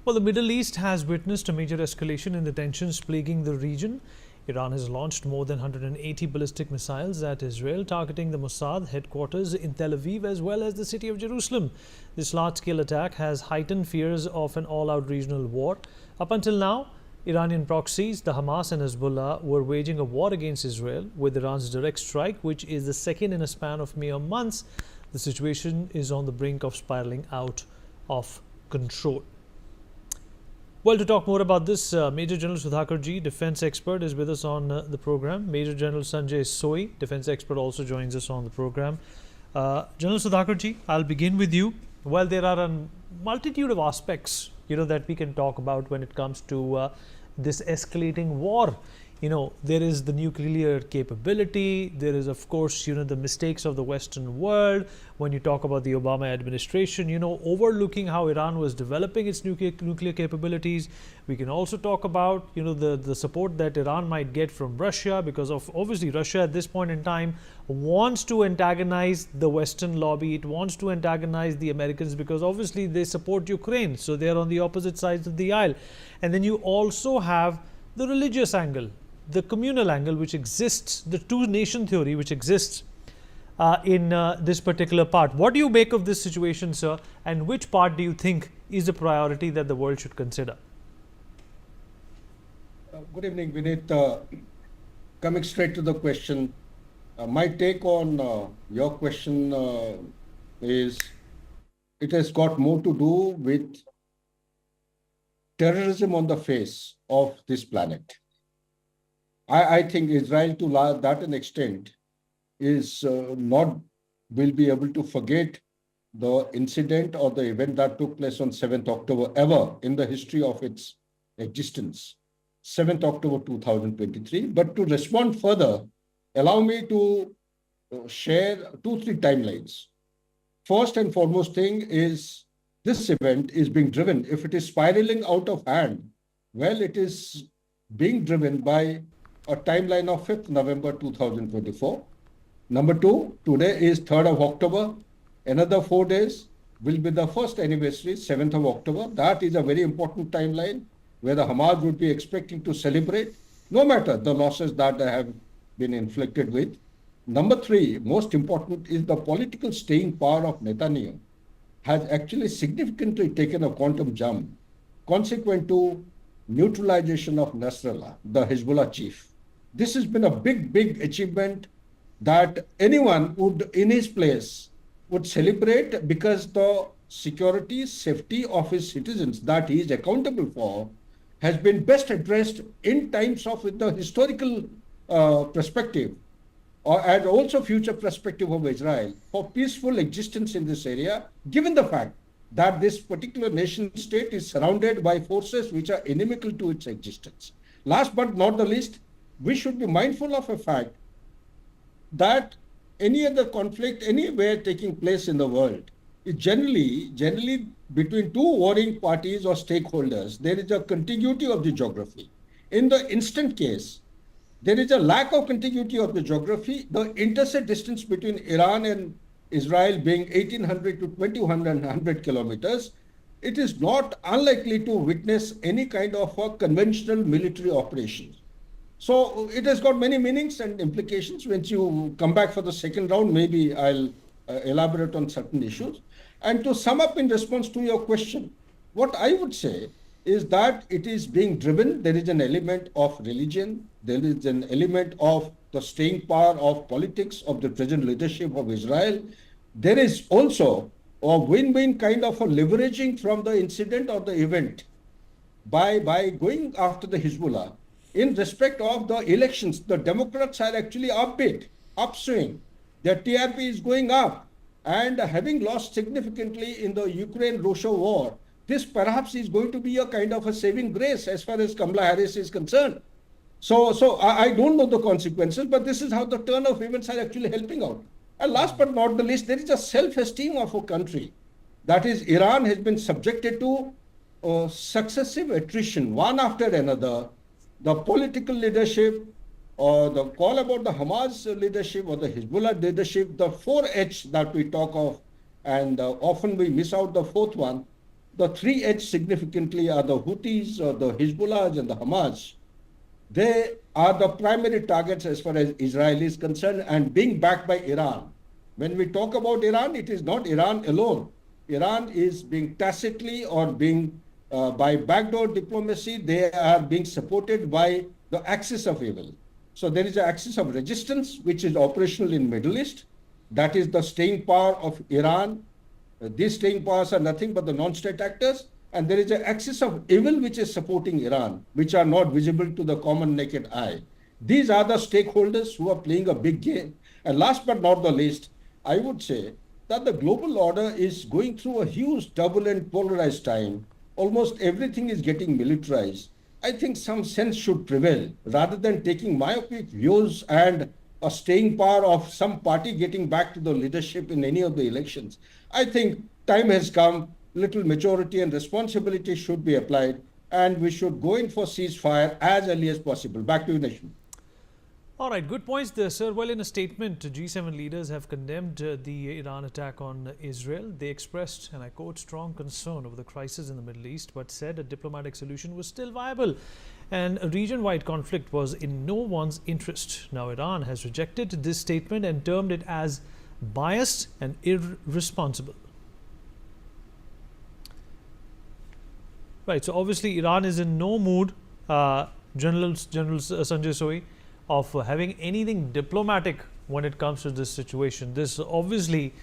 Well, the Middle East has witnessed a major escalation in the tensions plaguing the region. Iran has launched more than 180 ballistic missiles at Israel, targeting the Mossad headquarters in Tel Aviv as well as the city of Jerusalem. This large-scale attack has heightened fears of an all-out regional war. Up until now, Iranian proxies, the Hamas and Hezbollah, were waging a war against Israel with Iran's direct strike, which is the second in a span of mere months. The situation is on the brink of spiraling out of control. Well, to talk more about this, Major General Sudhakarji, defense expert, is with us on the program. Major General Sanjay Soi, defense expert, also joins us on the program. General Sudhakarji, I'll begin with you. Well, there are a multitude of aspects, that we can talk about when it comes to this escalating war. There is the nuclear capability. There is, of course, the mistakes of the Western world. When you talk about the Obama administration, overlooking how Iran was developing its nuclear capabilities. We can also talk about, the support that Iran might get from Russia, because of obviously Russia at this point in time wants to antagonize the Western lobby. It wants to antagonize the Americans because obviously they support Ukraine. So they're on the opposite sides of the aisle. And then you also have the religious angle, the communal angle which exists, the two-nation theory which exists in this particular part. What do you make of this situation, sir? And which part do you think is a priority that the world should consider? Good evening, Vineet. Coming straight to the question, my take on your question is it has got more to do with terrorism on the face of this planet. I think Israel, to that an extent, will be able to forget the incident or the event that took place on 7th October ever in the history of its existence, 7th October 2023. But to respond further, allow me to share 2-3 timelines. First and foremost thing is this event is being driven. If it is spiraling out of hand, well, it is being driven by a timeline of 5th November 2024. Number two, today is 3rd of October. Another 4 days will be the first anniversary, 7th of October. That is a very important timeline where the Hamas would be expecting to celebrate, no matter the losses that they have been inflicted with. Number three, most important, is the political staying power of Netanyahu has actually significantly taken a quantum jump consequent to neutralization of Nasrallah, the Hezbollah chief. This has been a big achievement that anyone would, in his place, would celebrate, because the security, safety of his citizens that he is accountable for has been best addressed in times of the historical perspective and also future perspective of Israel for peaceful existence in this area, given the fact that this particular nation state is surrounded by forces which are inimical to its existence. Last but not the least, we should be mindful of a fact that any other conflict anywhere taking place in the world is generally between two warring parties or stakeholders. There is a contiguity of the geography. In the instant case, there is a lack of contiguity of the geography. The interstate distance between Iran and Israel being 1800 to 2100 kilometers, it is not unlikely to witness any kind of a conventional military operation. So it has got many meanings and implications. When you come back for the second round, maybe I'll elaborate on certain issues. And to sum up in response to your question, what I would say is that it is being driven. There is an element of religion. There is an element of the staying power of politics of the present leadership of Israel. There is also a win-win kind of a leveraging from the incident or the event by going after the Hezbollah. In respect of the elections, the Democrats are actually upswing. Their TRP is going up, and having lost significantly in the Ukraine-Russia war, this perhaps is going to be a kind of a saving grace as far as Kamala Harris is concerned. So I don't know the consequences, but this is how the turn of events are actually helping out. And last but not the least, there is a self-esteem of a country. That is, Iran has been subjected to successive attrition, one after another. The political leadership, or the call about the Hamas leadership or the Hezbollah leadership, the 4H that we talk of, and often we miss out the fourth one, The three edge significantly are the Houthis or the Hezbollah and the Hamas. They are the primary targets as far as Israel is concerned and being backed by Iran. When we talk about Iran, it is not Iran alone. Iran is being tacitly or being by backdoor diplomacy, they are being supported by the axis of evil. So there is an axis of resistance which is operational in Middle East. That is the staying power of Iran. These staying powers are nothing but the non-state actors. And there is an axis of evil which is supporting Iran, which are not visible to the common naked eye. These are the stakeholders who are playing a big game. And last but not the least, I would say that the global order is going through a huge, turbulent, polarized time. Almost everything is getting militarized. I think some sense should prevail rather than taking myopic views and a staying power of some party getting back to the leadership in any of the elections. I think time has come, little maturity and responsibility should be applied, and we should go in for ceasefire as early as possible. Back to you, Nation. All right, good points there, sir. Well, in a statement, G7 leaders have condemned the Iran attack on Israel. They expressed, and I quote, strong concern over the crisis in the Middle East, but said a diplomatic solution was still viable and a region-wide conflict was in no one's interest. Now, Iran has rejected this statement and termed it as biased and irresponsible. Right, so obviously Iran is in no mood, General Sanjay Sohi, of having anything diplomatic when it comes to this situation. This obviously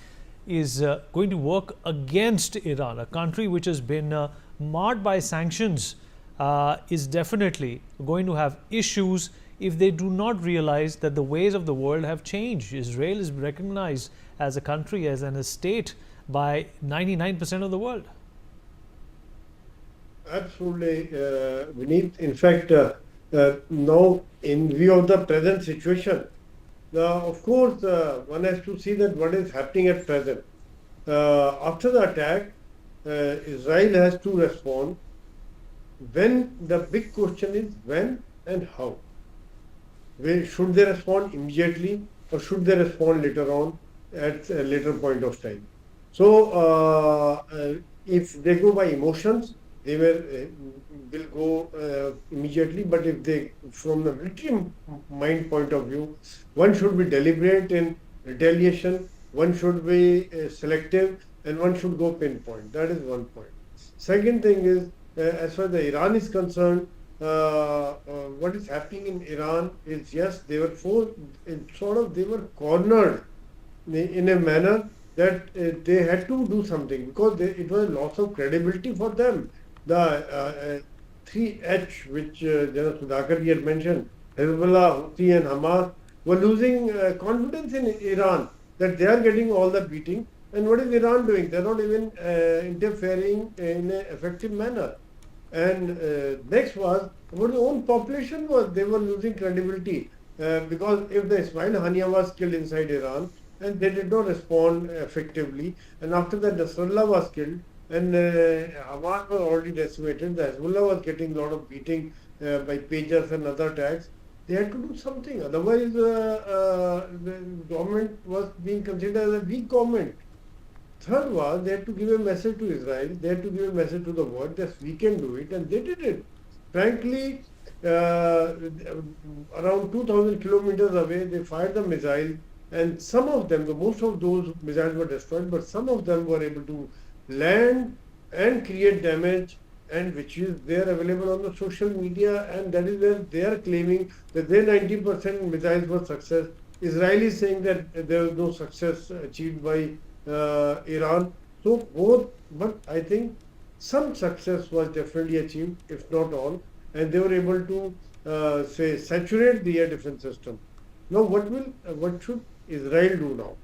is going to work against Iran, a country which has been marred by sanctions, is definitely going to have issues if they do not realize that the ways of the world have changed. Israel is recognized as a country, as a state by 99% of the world. Absolutely, Vineet. In fact, now in view of the present situation, of course, one has to see that what is happening at present. After the attack, Israel has to respond. When the big question is when and how. Should they respond immediately or should they respond later on at a later point of time? So, if they go by emotions, they will go immediately, but if they, from the military mind point of view, one should be deliberate in retaliation, one should be selective, and one should go pinpoint. That is one point. Second thing is, as far as the Iran is concerned, what is happening in Iran is, yes, they were they were cornered in a manner that they had to do something because it was a loss of credibility for them. The 3H, which General Sudhakar had mentioned, Hezbollah, Houthi and Hamas, were losing confidence in Iran that they are getting all the beating. And what is Iran doing? They are not even interfering in an effective manner. And next was, about the own population they were losing credibility because if the Ismail Haniya was killed inside Iran and they did not respond effectively, and after that Nasrallah was killed, and Hamas was already decimated, the Hezbollah was getting a lot of beating by pagers and other attacks. They had to do something. Otherwise, the government was being considered as a weak government. Third was, they had to give a message to Israel. They had to give a message to the world that we can do it, and they did it. Frankly, around 2,000 kilometers away, they fired the missile, and some of them, most of those missiles were destroyed, but some of them were able to land and create damage, and which is there available on the social media, and that is where they are claiming that their 90% missiles were success. Israel is saying that there was no success achieved by Iran. So both, but I think some success was definitely achieved, if not all, and they were able to saturate the air defense system. Now, what should Israel do now?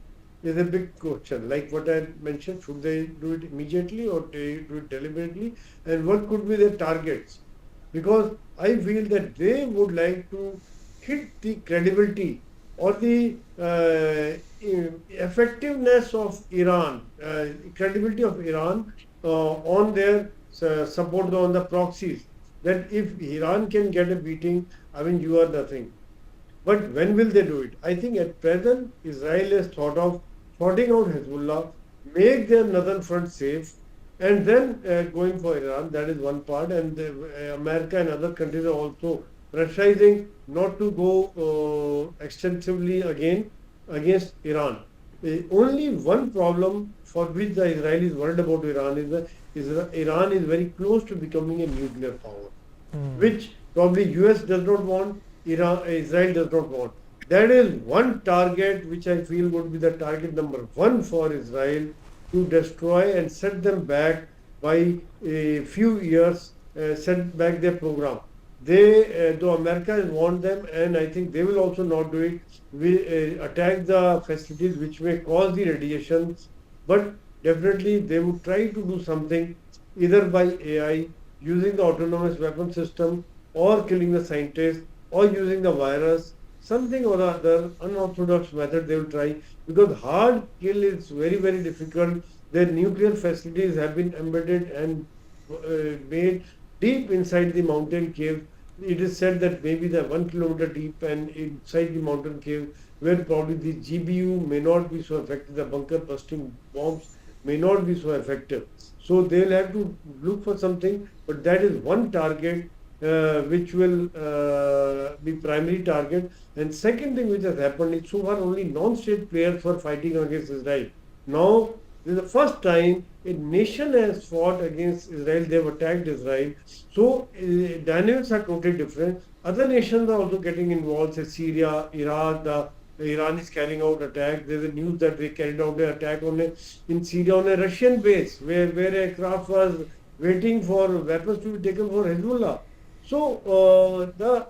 Is a big question. Like what I mentioned, should they do it immediately or they do it deliberately? And what could be their targets? Because I feel that they would like to hit the credibility or the effectiveness of Iran, credibility of Iran on their support on the proxies. That if Iran can get a beating, I mean, you are nothing. But when will they do it? I think at present, Israel has thought of sorting out Hezbollah, make their northern front safe, and then going for Iran. That is one part, and America and other countries are also pressurizing not to go extensively again against Iran. Only one problem for which the Israelis worried about Iran is that Iran is very close to becoming a nuclear power, which probably US does not want, Israel does not want. That is one target which I feel would be the target number one for Israel, to destroy and set them back by a few years, set back their program. They, though America want them, and I think they will also not do it, attack the facilities which may cause the radiations, but definitely they would try to do something either by AI, using the autonomous weapon system, or killing the scientists, or using the virus, something or other unorthodox method they will try, because hard kill is very, very difficult. Their nuclear facilities have been embedded and made deep inside the mountain cave. It is said that maybe they're 1 kilometer deep and inside the mountain cave, where probably the GBU may not be so effective, the bunker busting bombs may not be so effective. So they'll have to look for something, but that is one target which will be primary target. And second thing which has happened is, so far only non-state players were fighting against Israel. Now this is the first time a nation has fought against Israel. They have attacked Israel. So dynamics are totally different. Other nations are also getting involved, say Syria, Iraq. Iran is carrying out attack. There's a news that they carried out an attack in Syria on a Russian base, where a craft was waiting for weapons to be taken for Hezbollah. So the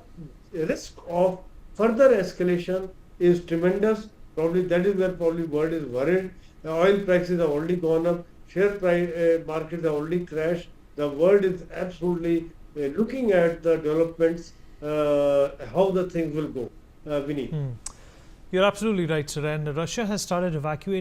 risk of further escalation is tremendous. Probably that is where probably world is worried. The oil prices have already gone up. Share price markets have already crashed. The world is absolutely looking at the developments, how the things will go. Vinny. You're absolutely right, sir. And Russia has started evacuating